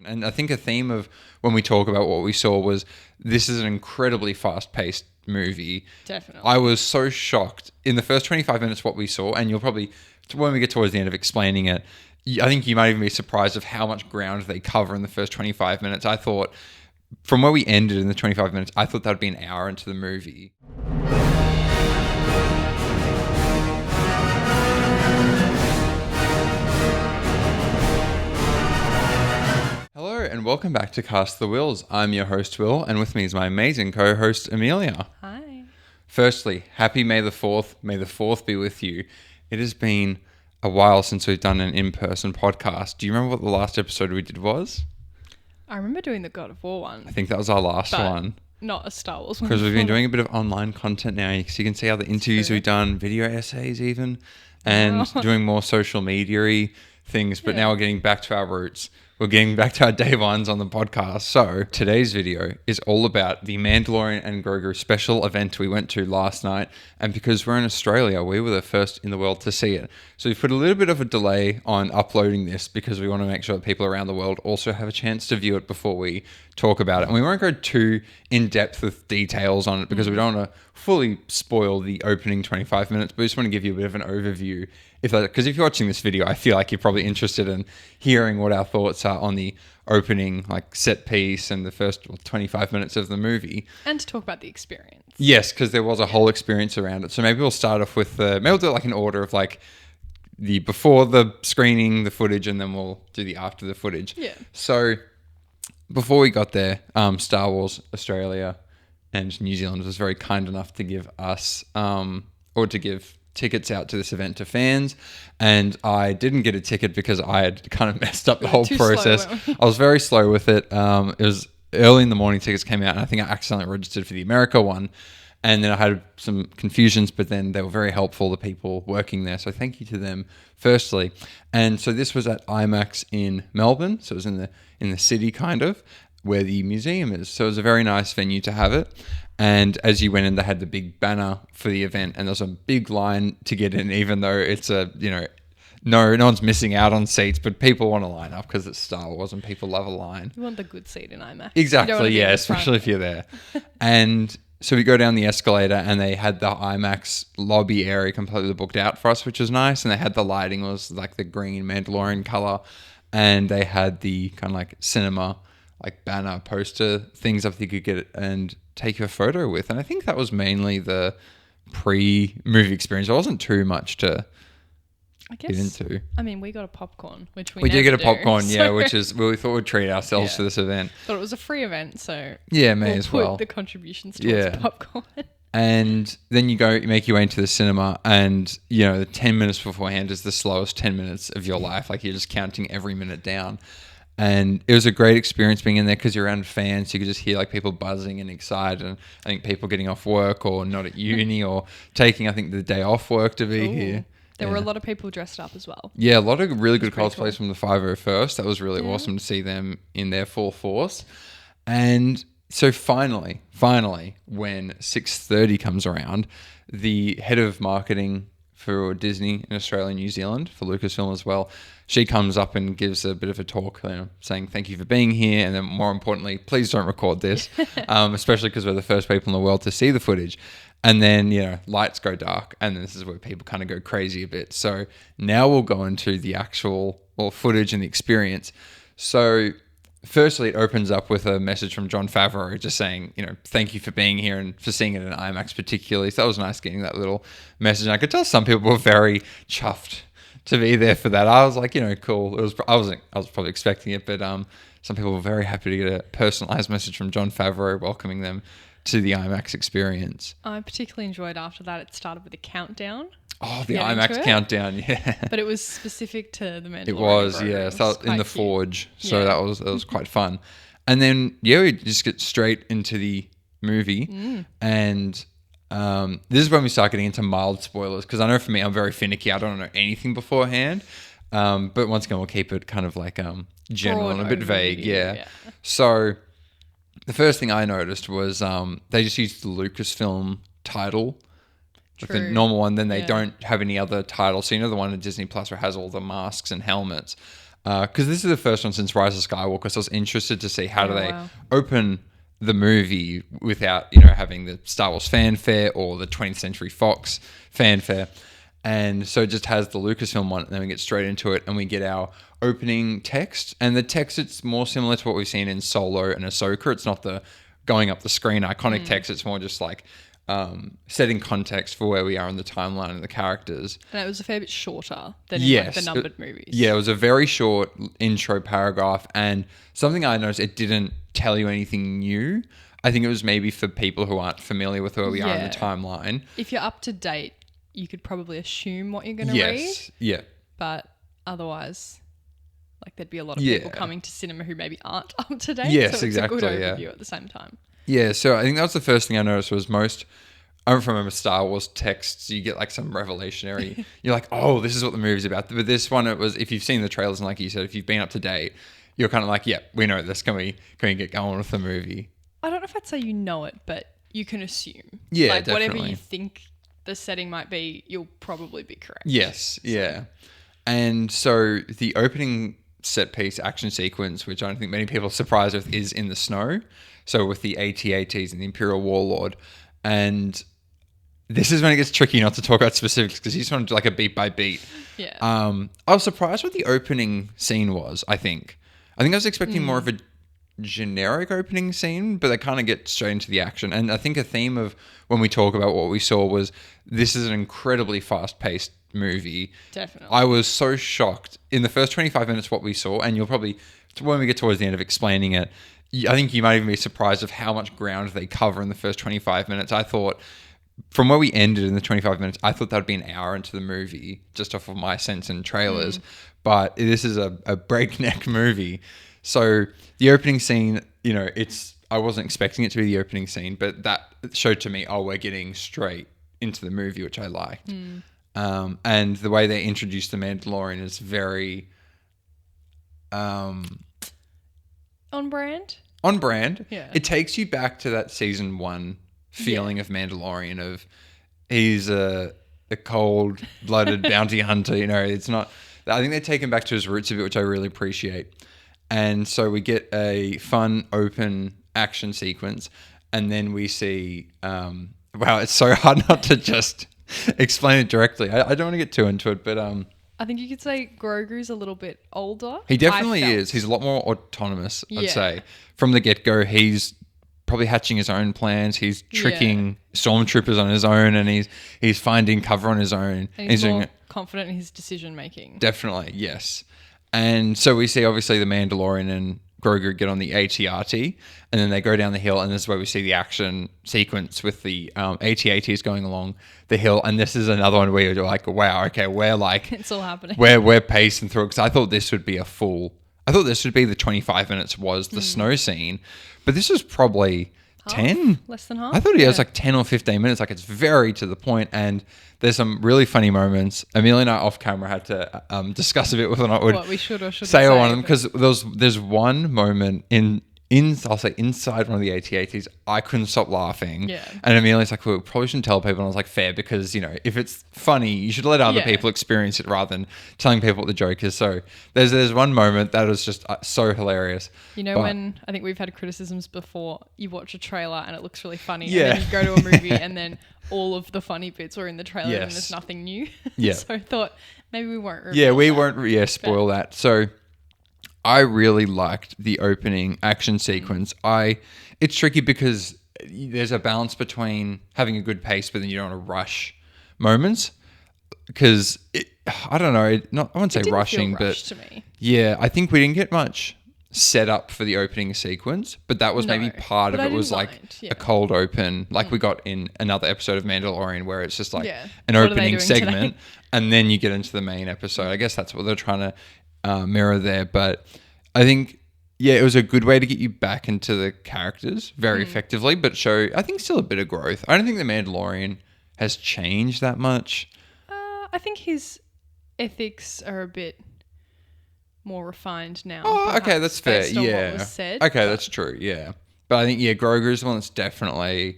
And I think a theme of when we talk about what we saw was this is an incredibly fast-paced movie. Definitely. I was so shocked in the first 25 minutes what we saw, and you'll probably, when we get towards the end of explaining it, I think you might even be surprised of how much ground they cover in the first 25 minutes. I thought, from where we ended in the 25 minutes, I thought that would be an hour into the movie. Hello and welcome back to Cast the Whills. I'm your host Will, and with me is my amazing co-host Amelia. Hi. Firstly, happy May the 4th. May the 4th be with you. It has been a while since we've done an in-person podcast. Do you remember what the last episode we did was? I remember doing the God of War one. I think that was our last one. Not a Star Wars one. Because we've been doing a bit of online content now, so you can see other interviews we've done, video essays even, and doing more social media-y things. But now we're getting back to our roots. We're getting back to our day ones on the podcast. So today's video is all about the Mandalorian and Grogu special event we went to last night. And because we're in Australia, we were the first in the world to see it. So we've put a little bit of a delay on uploading this because we want to make sure that people around the world also have a chance to view it before we talk about it. And we won't go too in-depth with details on it because we don't want to fully spoil the opening 25 minutes, but we just want to give you a bit of an overview. Because if you're watching this video, I feel like you're probably interested in hearing what our thoughts are on the opening, like set piece and the first 25 minutes of the movie. And to talk about the experience. Yes, because there was a whole experience around it. So maybe we'll start off with maybe we'll do it like an order of like the before the screening, the footage, and then we'll do the after the footage. Yeah. So before we got there, Star Wars Australia and New Zealand was very kind enough to give us or to give tickets out to this event to fans, and I didn't get a ticket because I had kind of messed up the whole process. I was very slow with it. It was early in the morning, tickets came out, and I think I accidentally registered for the America one, and then I had some confusions, but then they were very helpful, the people working there, so thank you to them firstly. And so this was at IMAX in Melbourne, so it was in the city kind of where the museum is, so it was a very nice venue to have it. And as you went in, they had the big banner for the event, and there was a big line to get in, even though it's no one's missing out on seats, but people want to line up because it's Star Wars and people love a line. You want the good seat in IMAX. Exactly, yeah, especially if you're there. And so we go down the escalator, and they had the IMAX lobby area completely booked out for us, which was nice. And they had the lighting was like the green Mandalorian color, and they had the kind of like cinema, like banner poster things up that you could get and take your photo with. And I think that was mainly the pre-movie experience. There wasn't too much to get into. I mean, we got a popcorn, which we did get a do, popcorn, so. yeah, which is we thought we'd treat ourselves to this event. Thought it was a free event, so yeah, we'll put the contributions towards popcorn. And then you make your way into the cinema, and the 10 minutes beforehand is the slowest 10 minutes of your life. Like you're just counting every minute down. And it was a great experience being in there because you're around fans. You could just hear like people buzzing and excited. And I think people getting off work or not at uni or taking, I think, the day off work to be here. There were a lot of people dressed up as well. Yeah, a lot of really good cosplays from the 501st. That was really awesome to see them in their full force. And so finally, when 6:30 comes around, the head of marketing for Disney in Australia and New Zealand, for Lucasfilm as well, she comes up and gives a bit of a talk, saying thank you for being here, and then more importantly, please don't record this, especially because we're the first people in the world to see the footage. And then, lights go dark, and this is where people kind of go crazy a bit. So now we'll go into the actual footage and the experience. So firstly, it opens up with a message from Jon Favreau just saying, thank you for being here and for seeing it in IMAX particularly. So that was nice getting that little message. And I could tell some people were very chuffed to be there for that. I was like, cool. I was probably expecting it, but some people were very happy to get a personalized message from Jon Favreau welcoming them to the IMAX experience. I particularly enjoyed after that it started with a countdown. Oh, the IMAX countdown, yeah. But it was specific to the Mandalorian. It was, yeah. So in the Forge. So that was quite fun. And then, we just get straight into the movie. And this is when we start getting into mild spoilers. Because I know for me, I'm very finicky. I don't know anything beforehand. But once again, we'll keep it kind of like general and a bit vague. Yeah. So the first thing I noticed was they just used the Lucasfilm title. Like the normal one, then they don't have any other title. So the one at Disney Plus where it has all the masks and helmets. because this is the first one since Rise of Skywalker, so I was interested to see how do they wow. open the movie without, having the Star Wars fanfare or the 20th Century Fox fanfare. And so it just has the Lucasfilm one, and then we get straight into it, and we get our opening text. And the text, it's more similar to what we've seen in Solo and Ahsoka. It's not the going up the screen iconic text. It's more just like setting context for where we are in the timeline and the characters. And it was a fair bit shorter than in like the numbered movies. Yeah, it was a very short intro paragraph, and something I noticed, it didn't tell you anything new. I think it was maybe for people who aren't familiar with where we are in the timeline. If you're up to date, you could probably assume what you're going to read. Yeah. But otherwise, like there'd be a lot of people coming to cinema who maybe aren't up to date. Yes, so it's exactly, a good overview at the same time. Yeah, so I think that was the first thing I noticed was I don't remember Star Wars texts, you get like some revelationary, you're like, oh, this is what the movie's about. But this one, it was, if you've seen the trailers and like you said, if you've been up to date, you're kind of like, yeah, we know this. Can we get going with the movie? I don't know if I'd say you know it, but you can assume. Yeah, like definitely. whatever you think the setting might be, you'll probably be correct. Yes, yeah. And so the opening set piece action sequence, which I don't think many people are surprised with, is in the snow. So with the AT-ATs and the Imperial Warlord. And this is when it gets tricky not to talk about specifics because you just want to do like a beat by beat. Yeah. I was surprised what the opening scene was, I think. I was expecting more of a generic opening scene, but they kind of get straight into the action. And I think a theme of when we talk about what we saw was this is an incredibly fast-paced movie. Definitely. I was so shocked in the first 25 minutes what we saw, and you'll probably, when we get towards the end of explaining it, I think you might even be surprised of how much ground they cover in the first 25 minutes. I thought, from where we ended in the 25 minutes, I thought that would be an hour into the movie, just off of my sense in trailers. But this is a breakneck movie. So the opening scene, I wasn't expecting it to be the opening scene, but that showed to me, we're getting straight into the movie, which I liked. And the way they introduced the Mandalorian is very on brand. On brand. Yeah. It takes you back to that season 1 feeling of Mandalorian of he's a cold-blooded bounty hunter. It's not. I think they take him back to his roots a bit, which I really appreciate. And so we get a fun, open action sequence, and then we see. Wow, it's so hard not to just explain it directly. I don't want to get too into it, but I think you could say Grogu's a little bit older. He definitely is. He's a lot more autonomous, I'd say. From the get-go, he's probably hatching his own plans. He's tricking stormtroopers on his own, and he's finding cover on his own. And he's more confident in his decision-making. Definitely, yes. And so we see, obviously, the Mandalorian and Grogu get on the AT-AT, and then they go down the hill, and this is where we see the action sequence with the AT-ATs going along the hill. And this is another one where you're like, wow, okay, we're like... It's all happening. We're pacing through it, because I thought this would be the 25 minutes was the snow scene, but this was probably 10. Less than half? I thought it was like 10 or 15 minutes. Like, it's very to the point, and there's some really funny moments. Amelia and I off camera had to discuss a bit whether or not what we should or shouldn't say one of them, because there's one moment I'll say inside one of the AT-ATs, I couldn't stop laughing. Yeah. And Amelia's like, well, we probably shouldn't tell people. And I was like, fair, because, if it's funny, you should let other people experience it rather than telling people what the joke is. So there's one moment that was just so hilarious. When I think we've had criticisms before, you watch a trailer and it looks really funny, and then you go to a movie and then all of the funny bits were in the trailer and there's nothing new. Yeah. So I thought maybe we won't won't spoil that. So I really liked the opening action sequence. It's tricky because there's a balance between having a good pace, but then you don't want to rush moments. Because I don't know, I wouldn't say rushing, but to me. Yeah, I think we didn't get much set up for the opening sequence, but that was maybe part of it. Was like a cold open, like we got in another episode of Mandalorian, where it's just like an opening segment, and then you get into the main episode. I guess that's what they're trying to mirror there, but I think it was a good way to get you back into the characters very effectively, but show, I think, still a bit of growth. I don't think the Mandalorian has changed that much. I think his ethics are a bit more refined now. Oh, okay, that's fair. Based on what was said, okay, that's true. Yeah, But I think, Grogu is the one that's definitely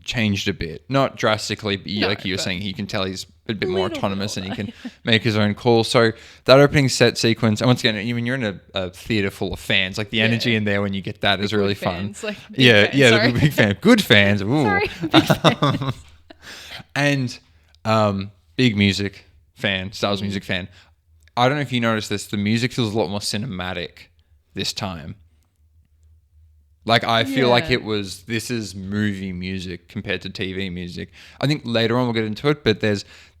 changed a bit. Not drastically, but like you were saying, you can tell he's a bit more autonomous and he can make his own calls. So that opening set sequence, and once again, when you're in a theater full of fans, like the energy in there when you get that is really fun. Like the big fan. Good fans. Ooh. Sorry, big fans. And big music fan, Star Wars music fan. I don't know if you noticed this, the music feels a lot more cinematic this time. Like, I feel like this is movie music compared to TV music. I think later on we'll get into it, but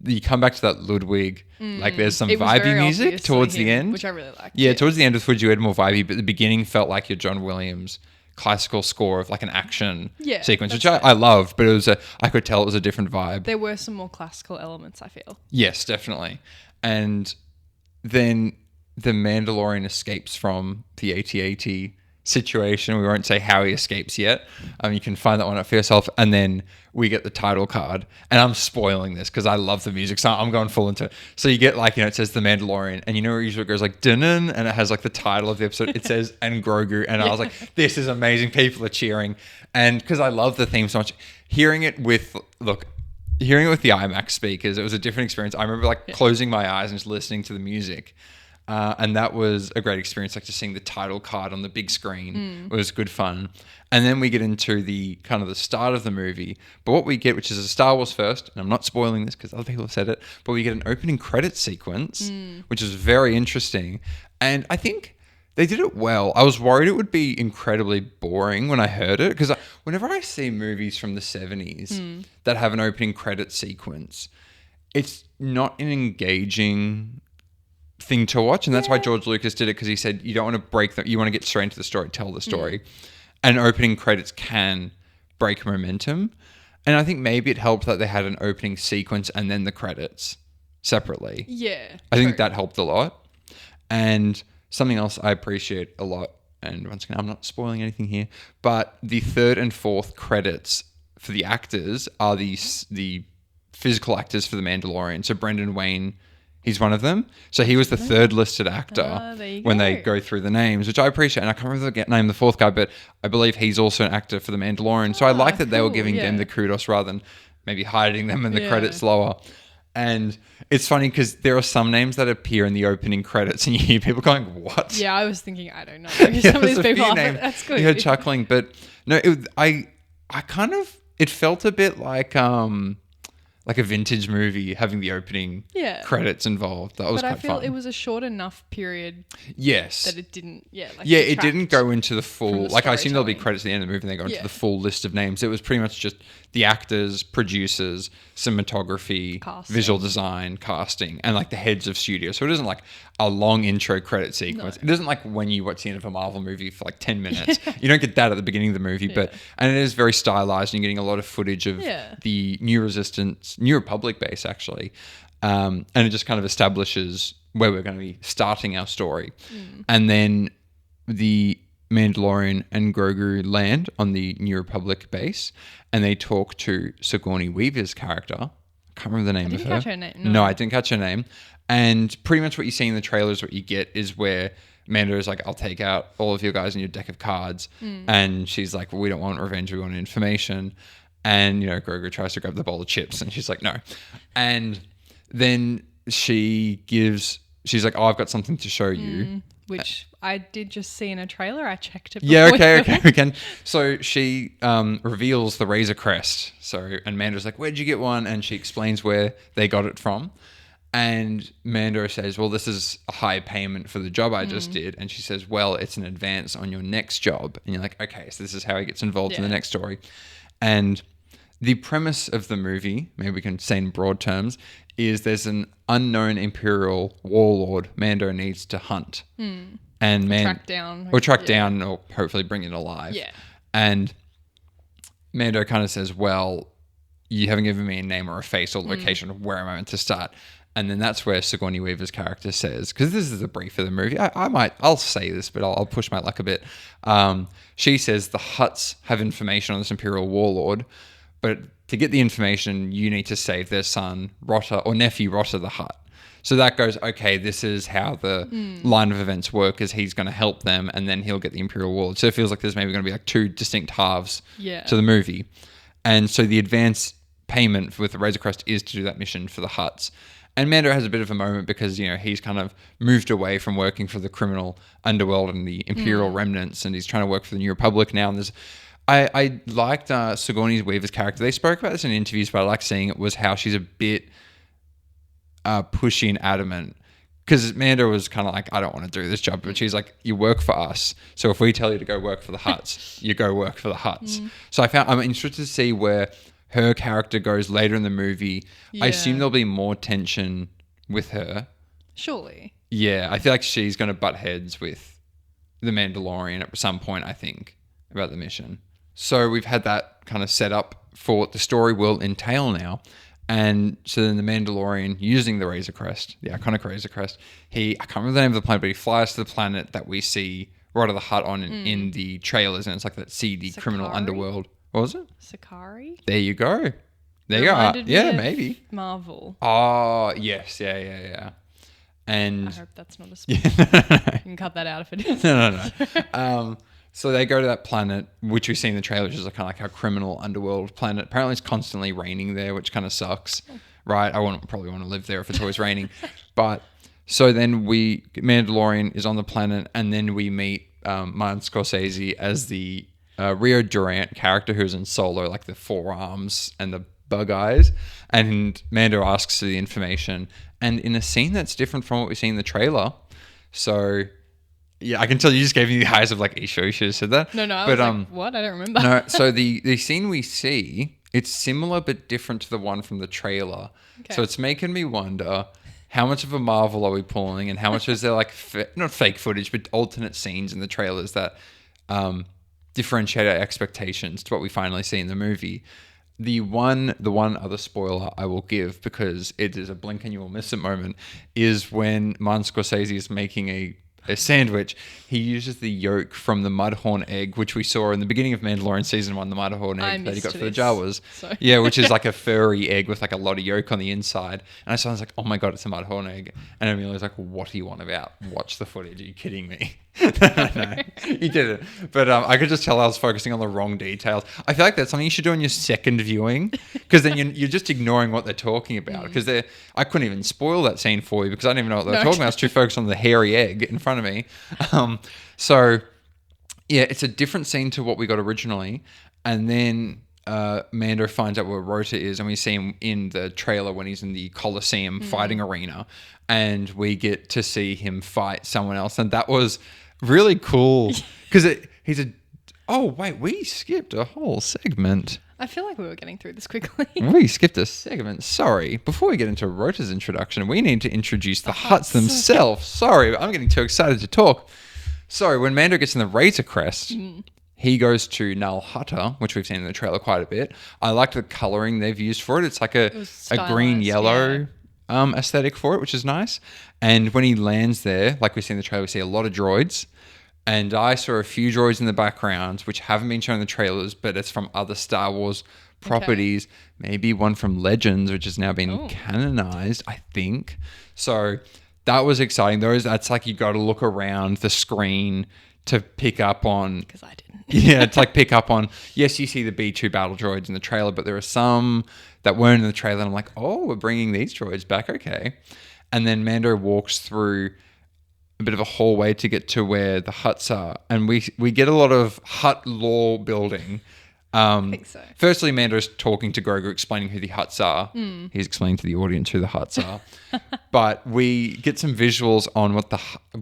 you come back to that Ludwig, like there's some vibey music towards the end. Which I really liked. Yeah, towards the end of Fudge, you had more vibey, but the beginning felt like your John Williams classical score of like an action sequence, which I loved, but I could tell it was a different vibe. There were some more classical elements, I feel. Yes, definitely. And then the Mandalorian escapes from the AT-AT situation. We won't say how he escapes yet. You can find that one out for yourself. And then we get the title card. And I'm spoiling this because I love the music, so I'm going full into it. So you get it says The Mandalorian, and usually it goes like dun, and it has like the title of the episode. It says and Grogu, and I was like, this is amazing. People are cheering, and because I love the theme so much, hearing it with the IMAX speakers, it was a different experience. I remember closing my eyes and just listening to the music. And that was a great experience, like just seeing the title card on the big screen. It was good fun. And then we get into the kind of the start of the movie. But what we get, which is a Star Wars first, and I'm not spoiling this because other people have said it, but we get an opening credit sequence, which is very interesting. And I think they did it well. I was worried it would be incredibly boring when I heard it, because whenever I see movies from the 70s that have an opening credit sequence, it's not an engaging thing to watch, and that's why George Lucas did it, because he said you don't want to break you want to get straight into the story, tell the story, and opening credits can break momentum. And I think maybe it helped that they had an opening sequence and then the credits separately. I think that helped a lot. And something else I appreciate a lot, and once again I'm not spoiling anything here, but the third and fourth credits for the actors are the physical actors for The Mandalorian. So Brendan Wayne, he's one of them. So he was the third listed actor when they go through the names, which I appreciate. And I can't remember the name of the fourth guy, but I believe he's also an actor for The Mandalorian. So I like that they were giving them the kudos rather than maybe hiding them in the credits lower. And it's funny because there are some names that appear in the opening credits and you hear people going, what? Yeah, I was thinking, I don't know who some of these people are, but that's good. You're chuckling, but no, I kind of, it felt a bit like a vintage movie having the opening credits involved. That was quite fun. But I feel it was a short enough period. Yes. That it didn't, it didn't go into the full, like I assume there'll be credits at the end of the movie and they go into the full list of names. It was pretty much just the actors, producers, cinematography, visual design, casting, and like the heads of studio. So it isn't like a long intro credit sequence. No. It isn't like when you watch the end of a Marvel movie for like 10 minutes. You don't get that at the beginning of the movie, and it is very stylized and you're getting a lot of footage of the New Republic base actually. And it just kind of establishes where we're going to be starting our story. And then the Mandalorian and Grogu land on the New Republic base and they talk to Sigourney Weaver's character. I can't remember the name of her. Catch her name. No, I didn't catch her name. And pretty much what you see in the trailers, what you get is where Mando is like, I'll take out all of your guys in your deck of cards. And she's like, well, we don't want revenge, we want information. And, Grogu tries to grab the bowl of chips and she's like, no. And then she's like, oh, I've got something to show you. Which I did just see in a trailer. I checked it. Yeah, okay, we can. So she reveals the Razor Crest. And Mando's like, where'd you get one? And she explains where they got it from. And Mando says, well, this is a high payment for the job I just did. And she says, well, it's an advance on your next job. And you're like, okay, so this is how he gets involved in the next story. And the premise of the movie, maybe we can say in broad terms, is there's an unknown Imperial warlord Mando needs to hunt. And track down. Or hopefully bring it alive. Yeah. And Mando kind of says, well, you haven't given me a name or a face or location of where am I meant to start. And then that's where Sigourney Weaver's character says, because this is the brief of the movie, I'll say this, but I'll push my luck a bit. She says the Hutts have information on this Imperial warlord, but to get the information, you need to save their son, Rotter, or nephew, Rotter the Hutt. So that goes, okay, this is how the line of events work, is he's going to help them and then he'll get the Imperial Ward. So it feels like there's maybe going to be like two distinct halves to the movie. And so the advance payment with the Razor Crest is to do that mission for the Hutts. And Mando has a bit of a moment because, he's kind of moved away from working for the criminal underworld and the Imperial remnants, and he's trying to work for the New Republic now. And I liked Sigourney Weaver's character. They spoke about this in interviews, but I like seeing it, was how she's a bit pushy and adamant. Because Mando was kind of like, I don't want to do this job. But she's like, you work for us. So if we tell you to go work for the Hutts, you go work for the Hutts. So I'm interested to see where her character goes later in the movie. I assume there'll be more tension with her. Surely. Yeah, I feel like she's going to butt heads with the Mandalorian at some point, I think, about the mission. So we've had that kind of set up for what the story will entail now. And so then the Mandalorian, using the Razor Crest, the iconic Razor Crest, I can't remember the name of the planet, but he flies to the planet that we see right of the Hutt on in the trailers, and it's like that seedy criminal underworld. What was it? Sakari? There you go. There you are. Yeah, maybe. Marvel. Oh, yes. Yeah. And I hope that's not a spoiler. You can cut that out if it is. No. So they go to that planet, which we see in the trailer, which is kind of like a criminal underworld planet. Apparently it's constantly raining there, which kind of sucks, right? I probably want to live there if it's always raining. But so then Mandalorian is on the planet, and then we meet Martin Scorsese as the Rio Durant character who's in Solo, like the forearms and the bug eyes. And Mando asks for the information. And in a scene that's different from what we see in the trailer. So... yeah, I can tell you just gave me the eyes of like, you sure you should have said that? No, I was like, what? I don't remember. No, so the scene we see, it's similar but different to the one from the trailer. Okay. So it's making me wonder, how much of a Marvel are we pulling, and how much is there like, not fake footage, but alternate scenes in the trailers that differentiate our expectations to what we finally see in the movie. The one other spoiler I will give, because it is a blink and you will miss it moment, is when Martin Scorsese is making a sandwich, he uses the yolk from the mudhorn egg, which we saw in the beginning of Mandalorian season 1, the mudhorn egg that he got for the Jawas. So. Yeah, which is like a furry egg with like a lot of yolk on the inside. And I was like, oh my God, it's a mudhorn egg. And Amelia was like, what do you want about? Watch the footage. Are you kidding me? No, he didn't. But I could just tell I was focusing on the wrong details. I feel like that's something you should do on your second viewing, because then you're just ignoring what they're talking about. Because I couldn't even spoil that scene for you because I didn't even know what they were talking about. I was too focused on the hairy egg in front of me. So yeah, it's a different scene to what we got originally. And then Mando finds out where Rota is, and we see him in the trailer when he's in the Coliseum fighting arena, and we get to see him fight someone else. And that was really cool because we skipped a whole segment. I feel like we were getting through this quickly. We skipped a segment. Sorry. Before we get into Rota's introduction, we need to introduce the Hutts themselves. Sorry, I'm getting too excited to talk. So when Mando gets in the Razor Crest, he goes to Nal Hutta, which we've seen in the trailer quite a bit. I like the coloring they've used for it. It's like a green-yellow aesthetic for it, which is nice. And when he lands there, like we see in the trailer, we see a lot of droids. And I saw a few droids in the background, which haven't been shown in the trailers, but it's from other Star Wars properties. Okay. Maybe one from Legends, which has now been canonized, I think. So that was exciting. That's like you got to look around the screen to pick up on. Because I didn't. Yeah, it's like pick up on. Yes, you see the B2 battle droids in the trailer, but there are some that weren't in the trailer. And I'm like, oh, we're bringing these droids back. Okay. And then Mando walks through a bit of a hallway to get to where the Hutts are, and we get a lot of Hutt lore building. I think so. Firstly, Mando's talking to Grogu, explaining who the Hutts are. He's explaining to the audience who the Hutts are. But we get some visuals on what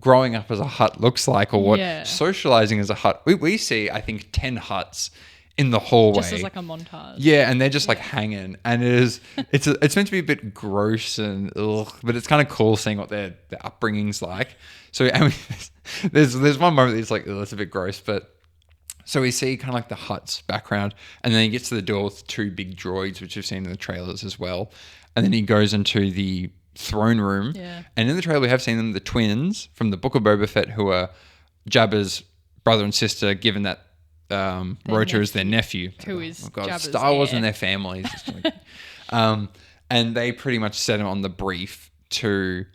growing up as a Hutt looks like, or what socializing as a Hutt. We see, I think, 10 Hutts in the hallway. Just as like a montage. Yeah, and they're just like hanging. And it's meant to be a bit gross and but it's kind of cool seeing what their upbringing's like. So there's one moment that's like, that's a bit gross, but so we see kind of like the Hutt's background, and then he gets to the door with 2 big droids, which we've seen in the trailers as well. And then he goes into the throne room. Yeah. And in the trailer, we have seen them, the twins from the Book of Boba Fett, who are Jabba's brother and sister, given that Rota is their nephew. Who is Jabba's Star Wars heir. and their families. And they pretty much set him on the brief to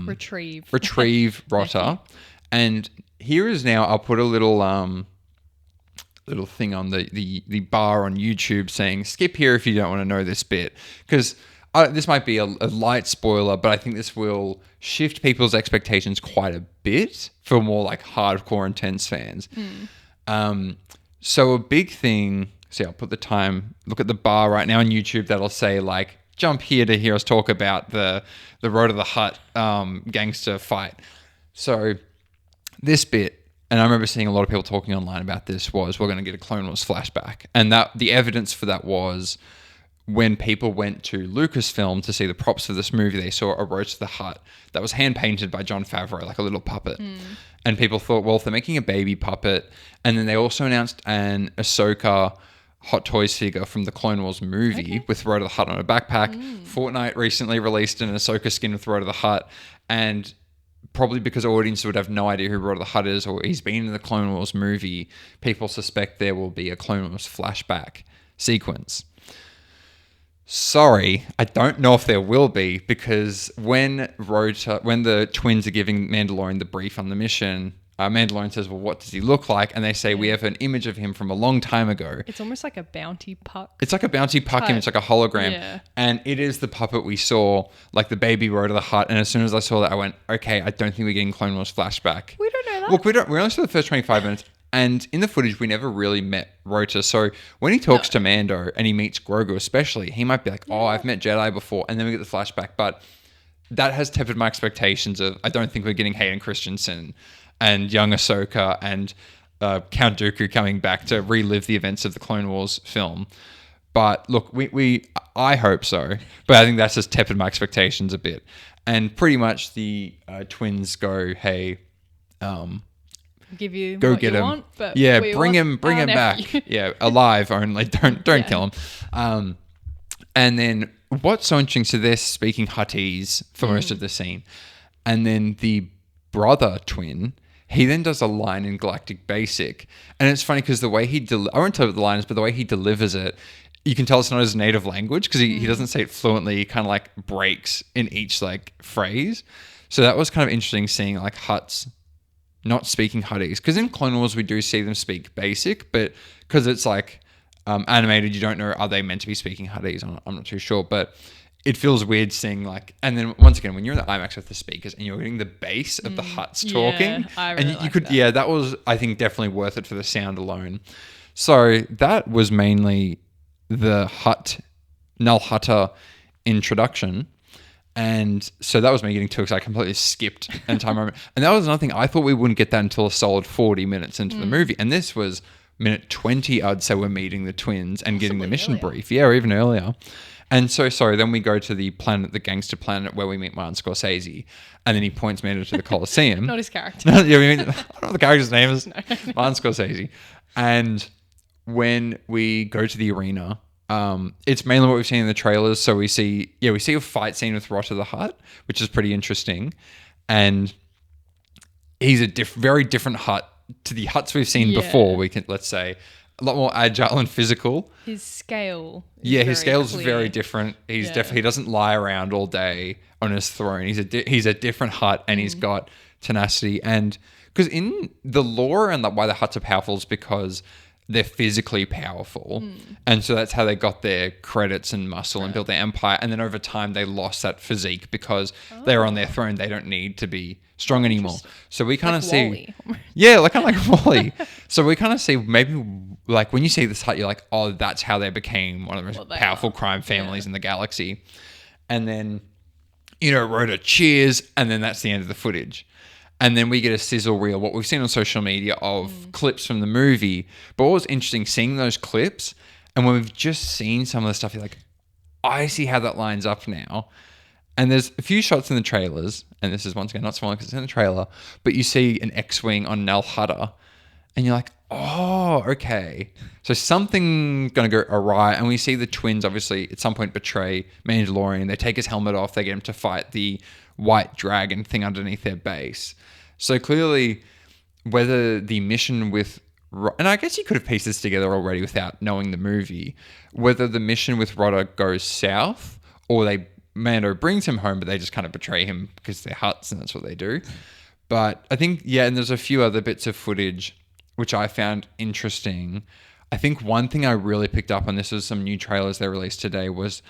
retrieve Rotter. And here is now, I'll put a little thing on the bar on YouTube saying, skip here if you don't want to know this bit. Because this might be a light spoiler, but I think this will shift people's expectations quite a bit for more like hardcore intense fans. So a big thing, see, I'll put the time, look at the bar right now on YouTube that'll say like, jump here to hear us talk about the Road to the Hutt gangster fight. So this bit, and I remember seeing a lot of people talking online about this, was we're going to get a Clone Wars flashback. And that the evidence for that was when people went to Lucasfilm to see the props for this movie, they saw a Road to the Hutt that was hand-painted by Jon Favreau, like a little puppet. And people thought, well, if they're making a baby puppet, and then they also announced an Ahsoka Hot Toys figure from the Clone Wars movie with Road to the Hutt on a backpack. Fortnite recently released an Ahsoka skin with Road to the Hutt, and probably because audiences would have no idea who Road to the Hutt is, or he's been in the Clone Wars movie, people suspect there will be a Clone Wars flashback sequence. Sorry, I don't know if there will be, because when the twins are giving Mandalorian the brief on the mission, Mandalorian says, well, what does he look like? And they say, we have an image of him from a long time ago. It's almost like a bounty puck. It's like a bounty puck image, like a hologram. Yeah. And it is the puppet we saw, like the baby Road to the Hutt. And as soon as I saw that, I went, okay, I don't think we're getting Clone Wars flashback. We don't know that. Look, we only saw the first 25 minutes. And in the footage, we never really met Rota. So when he talks to Mando and he meets Grogu especially, he might be like, oh, I've met Jedi before. And then we get the flashback. But that has tempered my expectations of, I don't think we're getting Hayden Christensen and young Ahsoka and Count Dooku coming back to relive the events of the Clone Wars film. But look, I hope so. But I think that's just tempered my expectations a bit. And pretty much the twins go, hey, give you go what get you him. Want, but yeah, bring him back. Yeah, alive only. Don't kill him. And then what's so interesting, so they're speaking Huttese for most of the scene. And then the brother twin, he then does a line in Galactic Basic. And it's funny because the way I won't tell you what the line is, but the way he delivers it, you can tell it's not his native language because he doesn't say it fluently. He kind of like breaks in each like phrase. So that was kind of interesting seeing like Hutts not speaking Huttese. Because in Clone Wars, we do see them speak Basic, but because it's like animated, you don't know, are they meant to be speaking Huttese? I'm not too sure, but it feels weird seeing like, and then once again, when you're in the IMAX with the speakers and you're getting the bass of the Hutts talking, I really and you could, that was, I think, definitely worth it for the sound alone. So that was mainly the Null Hutta introduction. And so that was me getting too excited. I completely skipped an entire moment. And that was another thing. I thought we wouldn't get that until a solid 40 minutes into the movie. And this was minute 20, I'd say, we're meeting the twins and getting the mission brief. Yeah, or even earlier. And so, then we go to the planet, the gangster planet, where we meet Martin Scorsese. And then he points Mando to the Colosseum. Not his character. I don't know what the character's name is. No. Martin Scorsese. And when we go to the arena, it's mainly what we've seen in the trailers. So we see a fight scene with Rotter the Hutt, which is pretty interesting. And he's a very different Hutt to the Hutts we've seen before. We can, let's say, a lot more agile and physical. His scale. His scale's very different. He doesn't lie around all day on his throne. He's a different Hutt, and he's got tenacity. And because in the lore and why the Hutts are powerful is because they're physically powerful. And so that's how they got their credits and muscle and built their empire. And then over time, they lost that physique because they're on their throne. They don't need to be strong anymore. So we kind of see... Yeah, kind of like Wally. So we kind of see maybe like when you see this Hutt, you're like, oh, that's how they became one of the most powerful crime families in the galaxy. And then, Rhoda cheers, and then that's the end of the footage. And then we get a sizzle reel, what we've seen on social media of clips from the movie. But what was interesting, seeing those clips, and when we've just seen some of the stuff, you're like, I see how that lines up now. And there's a few shots in the trailers, and this is once again not spoiling because it's in the trailer, but you see an X-Wing on Null Hutta, and you're like, oh, okay. So something's going to go awry. And we see the twins obviously at some point betray Mandalorian. They take his helmet off. They get him to fight the white dragon thing underneath their base. So clearly, whether the mission with... And I guess you could have pieced this together already without knowing the movie. Whether the mission with Rodder goes south or they Mando brings him home, but they just kind of betray him because they're Hutts and that's what they do. But I think, and there's a few other bits of footage which I found interesting. I think one thing I really picked up on, this was some new trailers they released today, was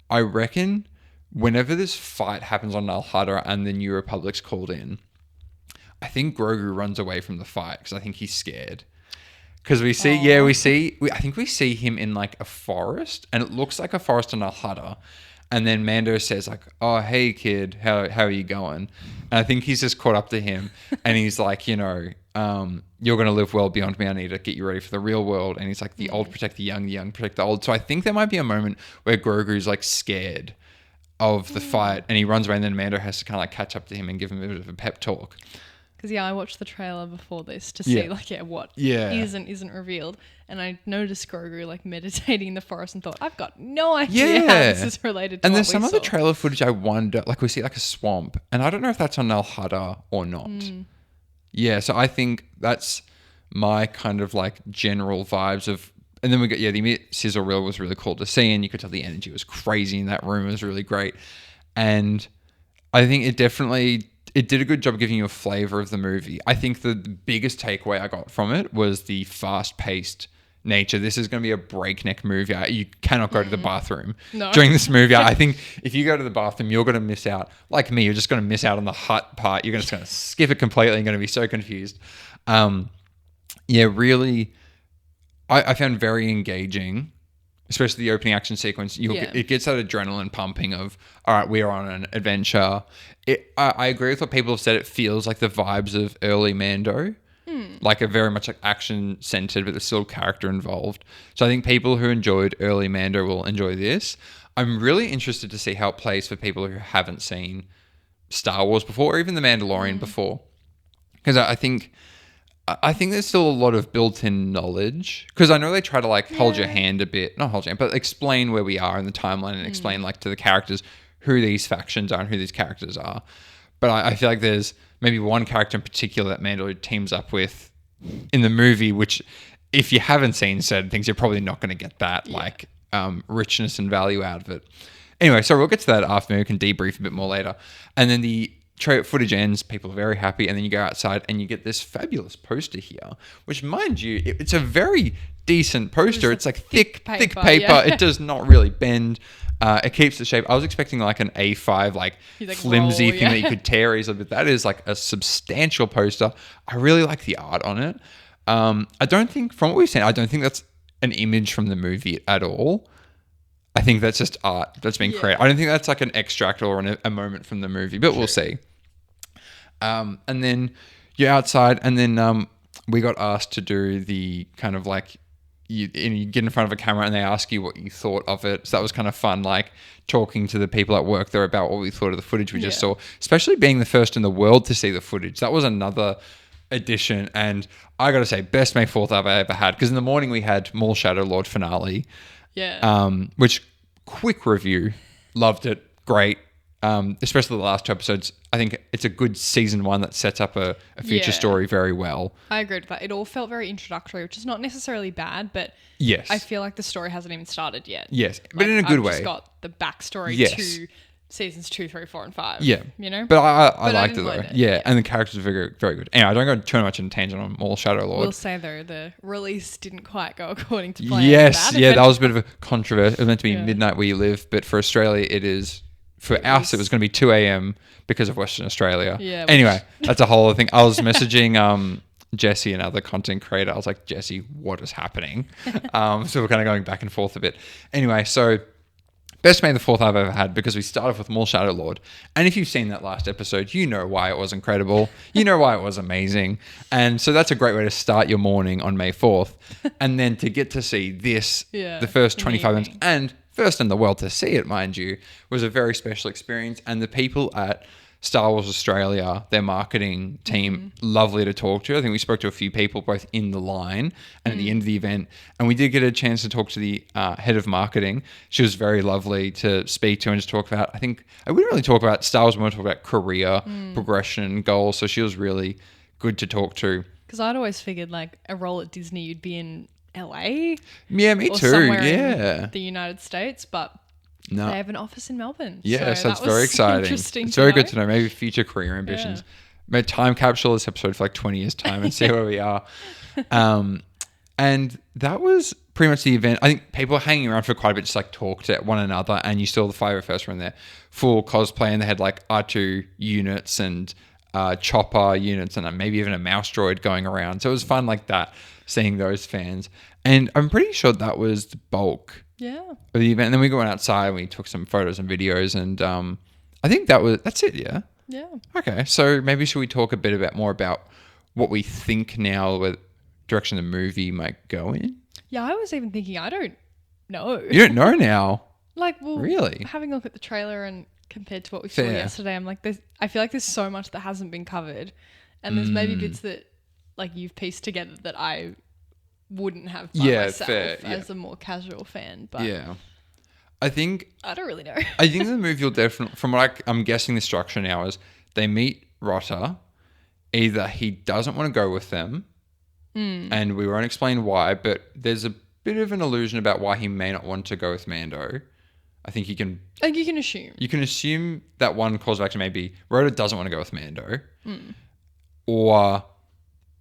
I reckon whenever this fight happens on Nal Hutta and the New Republic's called in, I think Grogu runs away from the fight because I think he's scared. Because I think we see him in like a forest, and it looks like a forest on Nal Hutta. And then Mando says like, "Oh, hey kid, how are you going?" And I think he's just caught up to him, and he's like, you're going to live well beyond me. I need to get you ready for the real world. And he's like, the old protect the young protect the old. So I think there might be a moment where Grogu's like scared of the fight, and he runs away, and then Mando has to kind of like catch up to him and give him a bit of a pep talk. Because I watched the trailer before this to see what isn't revealed, and I noticed Grogu like meditating in the forest and thought, I've got no idea how this is related to. And there's some other trailer footage I wonder, like we see like a swamp, and I don't know if that's on Nal Hutta or not. Yeah, so I think that's my kind of like general vibes of. And then we got the immediate sizzle reel was really cool to see, and you could tell the energy was crazy in that room. It was really great, and I think it did a good job giving you a flavor of the movie. I think the biggest takeaway I got from it was the fast-paced nature. This is going to be a breakneck movie. You cannot go to the bathroom during this movie. I think if you go to the bathroom, you're going to miss out. Like me, you're just going to miss out on the Hutt part. You're just going to skip it completely and going to be so confused. Really, I found very engaging, especially the opening action sequence. It gets that adrenaline pumping of, all right, we're on an adventure. I agree with what people have said. It feels like the vibes of early Mando, like a very much like action centered, but there's still character involved. So I think people who enjoyed early Mando will enjoy this. I'm really interested to see how it plays for people who haven't seen Star Wars before, or even The Mandalorian before, because I think there's still a lot of built-in knowledge, because I know they try to like hold your hand a bit, not hold your hand, but explain where we are in the timeline and explain like to the characters who these factions are and who these characters are. But I feel like there's maybe one character in particular that Mando teams up with in the movie, which if you haven't seen certain things, you're probably not going to get that richness and value out of it. Anyway, so we'll get to that after. We can debrief a bit more later. And then the footage ends, people are very happy, and then you go outside and you get this fabulous poster here, which, mind you, it's a very decent poster. It's like thick paper. Yeah. It does not really bend. It keeps the shape. I was expecting like an A5, like flimsy thing that you could tear easily, but that is like a substantial poster. I really like the art on it. I don't think, from what we've seen, I don't think that's an image from the movie at all. I think that's just art that's been created. I don't think that's like an extract or a moment from the movie, but we'll see. And then you're outside, and then we got asked to do the kind of like, you get in front of a camera and they ask you what you thought of it. So that was kind of fun, like talking to the people at work there about what we thought of the footage we just saw, especially being the first in the world to see the footage. That was another addition. And I got to say, best May 4th I've ever had. Because in the morning we had Maul Shadow Lord finale. Yeah. Which, quick review, loved it. Great. Especially the last two episodes. I think it's a good season one that sets up a future story very well. I agreed with that. It all felt very introductory, which is not necessarily bad, but I feel like the story hasn't even started yet. Yes, but in a good way. I've just got the backstory to seasons 2, 3, 4, and 5. Yeah. You know? But I liked it though. Yeah, and the characters are very, very good. Anyway, I don't go too much in tangent on Maul Shadow Lord. We'll say though, the release didn't quite go according to plan. Yes, that was a bit of a controversy. It was meant to be midnight where you live, but for Australia it is... For us, it was going to be 2 a.m. because of Western Australia. Yeah. Anyway, that's a whole other thing. I was messaging Jesse, another content creator. I was like, Jesse, what is happening? So we're kind of going back and forth a bit. Anyway, so best May the 4th I've ever had, because we started with Maul Shadow Lord. And if you've seen that last episode, you know why it was incredible. You know why it was amazing. And so that's a great way to start your morning on May 4th. And then to get to see this, the first 25 minutes, and first in the world to see it, mind you, was a very special experience. And the people at Star Wars Australia, their marketing team, lovely to talk to. I think we spoke to a few people both in the line and at the end of the event. And we did get a chance to talk to the head of marketing. She was very lovely to speak to and just talk about, I think, I wouldn't really talk about Star Wars, we want to talk about career, progression, goals. So she was really good to talk to. Because I'd always figured like a role at Disney, you'd be in LA. Yeah, me or too. Somewhere in the United States, but No. They have an office in Melbourne. Yeah, so it's very exciting. It's very good to know. Maybe future career ambitions. Maybe time capsule this episode for like 20 years time and see where we are. And that was pretty much the event. I think people were hanging around for quite a bit, just like talked to one another, and you saw the 501st were in there full cosplay, and they had like R2 units and chopper units and maybe even a mouse droid going around. So it was fun like that, seeing those fans. And I'm pretty sure that was the bulk of the event. And then we went outside and we took some photos and videos, and I think that's it, yeah? Yeah. Okay, so maybe should we talk a bit more about what we think now with direction the movie might go in? Yeah, I was even thinking, I don't know. You don't know now? Like, well, really? Having a look at the trailer and compared to what we saw yesterday, I'm like, I feel like there's so much that hasn't been covered, and there's maybe bits that like you've pieced together that I wouldn't have by myself as a more casual fan. But I think I don't really know. I think the movie will definitely, from what I'm guessing the structure now is, they meet Rotter. Either he doesn't want to go with them, and we won't explain why, but there's a bit of an illusion about why he may not want to go with Mando. I think you can assume. You can assume that one cause of action may be Rhoda doesn't want to go with Mando, or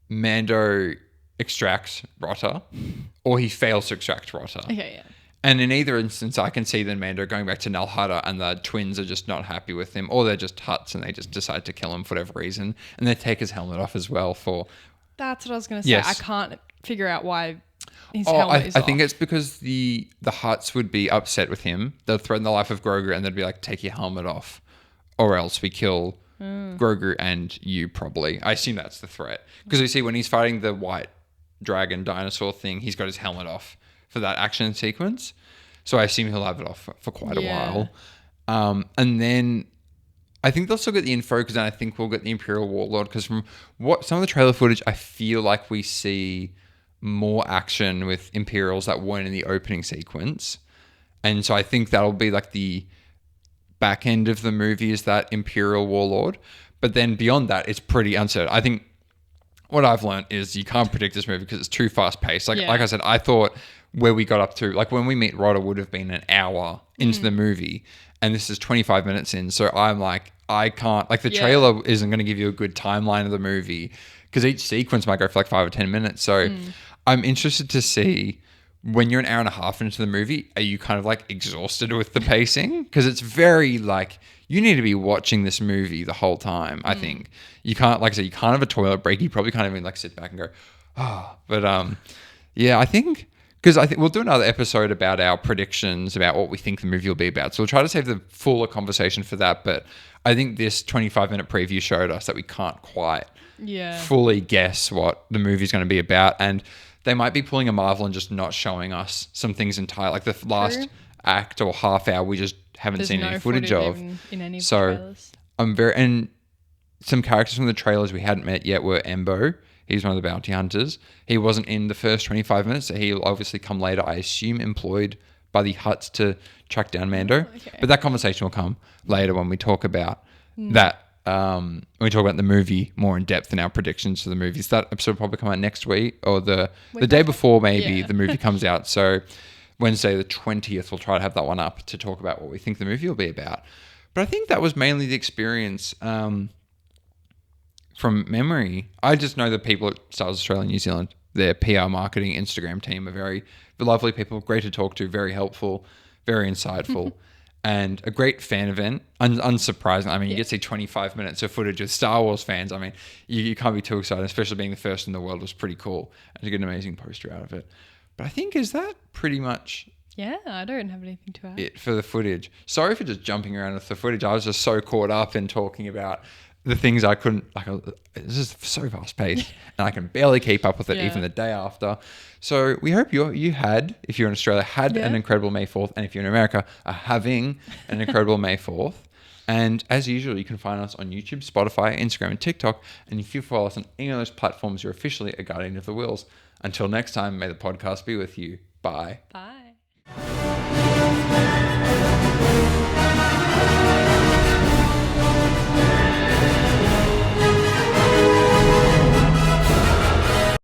Mando extracts Rotter, or he fails to extract Rotter. Okay, yeah. And in either instance, I can see then Mando going back to Nal Hutta, and the twins are just not happy with him, or they're just Hutts and they just decide to kill him for whatever reason, and they take his helmet off as well for... That's what I was going to say. Yes. I can't figure out why his helmet is I off. think it's because the Hutts would be upset with him. They'll threaten the life of Grogu, and they'd be like, take your helmet off, or else we kill Grogu and you probably. I assume that's the threat. Because we see when he's fighting the white dragon dinosaur thing, he's got his helmet off for that action sequence. So I assume he'll have it off for quite a while. And then I think they'll still get the info, because then I think we'll get the Imperial Warlord, because from some of the trailer footage, I feel like we see more action with Imperials that weren't in the opening sequence. And so I think that'll be like the back end of the movie, is that Imperial Warlord. But then beyond that, it's pretty uncertain. I think what I've learned is you can't predict this movie because it's too fast paced. Like I said, I thought where we got up to, like when we meet Rodder would have been an hour into the movie, and this is 25 minutes in. So I'm like, I can't, like the trailer isn't going to give you a good timeline of the movie, because each sequence might go for like 5 or 10 minutes. So I'm interested to see, when you're an hour and a half into the movie, are you kind of like exhausted with the pacing? Because it's very like, you need to be watching this movie the whole time, I think. You can't, like I said, you can't have a toilet break. You probably can't even like sit back and go, oh. But I think, because I think we'll do another episode about our predictions about what we think the movie will be about. So we'll try to save the fuller conversation for that. But I think this 25-minute preview showed us that we can't quite fully guess what the movie's going to be about. And they might be pulling a Marvel and just not showing us some things entirely. Like the last act or half hour, we just haven't seen any footage of. In any of the trailers. And some characters from the trailers we hadn't met yet were Embo. He's one of the bounty hunters. He wasn't in the first 25 minutes, so he'll obviously come later, I assume employed by the Hutts to track down Mando. Okay. But that conversation will come later when we talk about that. When we talk about the movie more in depth and our predictions for the movies. That episode will probably come out next week, or the day before maybe the movie comes out. So Wednesday the 20th, we'll try to have that one up to talk about what we think the movie will be about. But I think that was mainly the experience from memory. I just know the people at Star Wars Australia and New Zealand, their PR marketing Instagram team are very lovely people, great to talk to, very helpful, very insightful. And a great fan event, unsurprising. I mean, you get to see 25 minutes of footage of Star Wars fans. I mean, you can't be too excited, especially being the first in the world was pretty cool. And to get an amazing poster out of it. But I think, is that pretty much... Yeah, I don't have anything to add. ...it for the footage. Sorry for just jumping around with the footage. I was just so caught up in talking about the things I couldn't... Like, this is so fast-paced, and I can barely keep up with it even the day after. So we hope you had, if you're in Australia, had an incredible May 4th, and if you're in America, are having an incredible May 4th. And as usual, you can find us on YouTube, Spotify, Instagram, and TikTok. And if you follow us on any of those platforms, you're officially a guardian of the Whills. Until next time, may the podcast be with you. Bye. Bye.